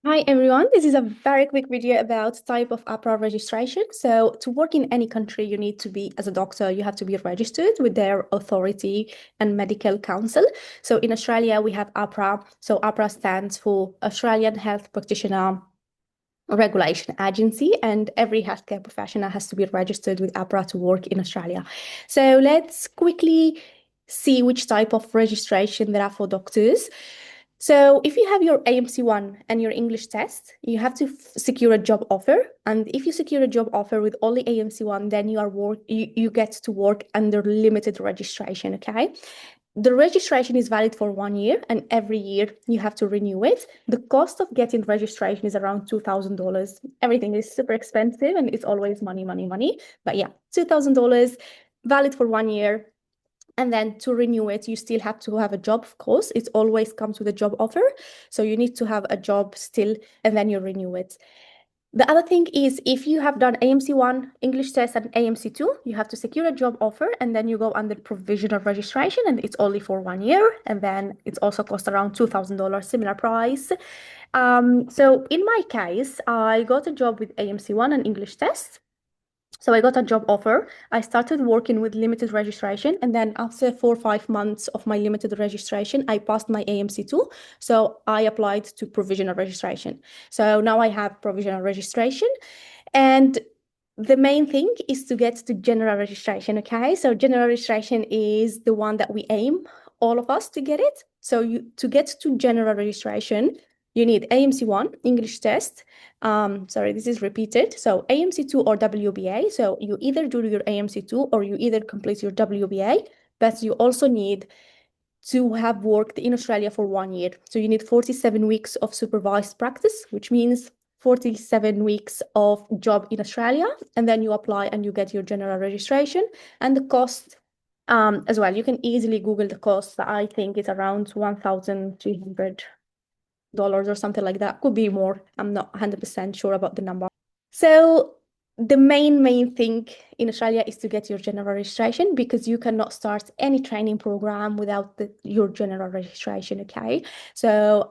Hi everyone, this is a very quick video about type of AHPRA registration. So to work in any country, you need to be, as a doctor, you have to be registered with their authority and medical council. So in Australia, we have AHPRA. So AHPRA stands for Australian Health Practitioner Regulation Agency, and every healthcare professional has to be registered with AHPRA to work in Australia. So let's quickly see which type of registration there are for doctors. So if you have your AMC1 and your English test, you have to secure a job offer. And if you secure a job offer with only AMC1, then you get to work under limited registration, okay? The registration is valid for 1 year, and every year you have to renew it. The cost of getting registration is around $2,000. Everything is super expensive and it's always money, money, money. But yeah, $2,000, valid for 1 year. And then to renew it, you still have to have a job, of course. It always comes with a job offer. So you need to have a job still, and then you renew it. The other thing is, if you have done AMC1 English test and AMC2, you have to secure a job offer, and then you go under provisional registration, and it's only for 1 year. And then it's also cost around $2,000, similar price. So in my case, I got a job with AMC1 and English test. So I got a job offer. I started working with limited registration, and then after 4 or 5 months of my limited registration, I passed my AMC2. So I applied to provisional registration. So now I have provisional registration, and the main thing is to get to general registration, okay? So general registration is the one that we aim, all of us, to get it. So to get to general registration, you need AMC1, English test. Sorry, this is repeated. So AMC2 or WBA. So you either do your AMC2 or you either complete your WBA, but you also need to have worked in Australia for 1 year. So you need 47 weeks of supervised practice, which means 47 weeks of job in Australia. And then you apply and you get your general registration. And the cost as well, you can easily Google the cost. I think it's around $1,300 or something like that. Could be more. I'm not 100% sure about the number. So the main thing in Australia is to get your general registration, because you cannot start any training program without your general registration, okay? So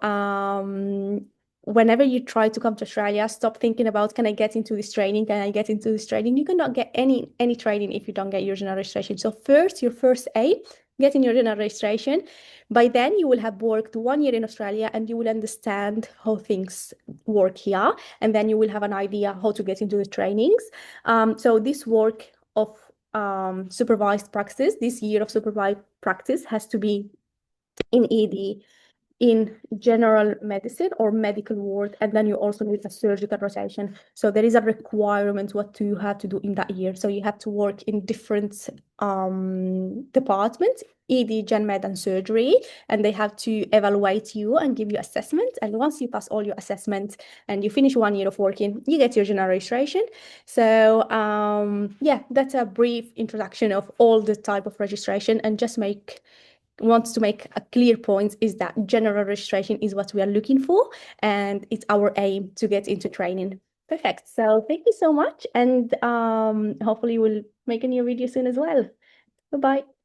whenever you try to come to Australia, stop thinking about, can I get into this training? Can I get into this training? You cannot get any training if you don't get your general registration. So first, your first aim, getting your general registration. By then, you will have worked 1 year in Australia and you will understand how things work here. And then you will have an idea how to get into the trainings. So this work of supervised practice, this year of supervised practice has to be in ED, in general medicine or medical ward, and then you also need a surgical rotation. So there is a requirement what you have to do in that year. So you have to work in different departments, ED, Gen Med, and surgery, and they have to evaluate you and give you assessment. And once you pass all your assessments and you finish 1 year of working, you get your general registration. So yeah, that's a brief introduction of all the type of registration, and just wants to make a clear point is that general registration is what we are looking for, and it's our aim to get into training. Perfect. So thank you so much, and hopefully we'll make a new video soon as well. Bye-bye.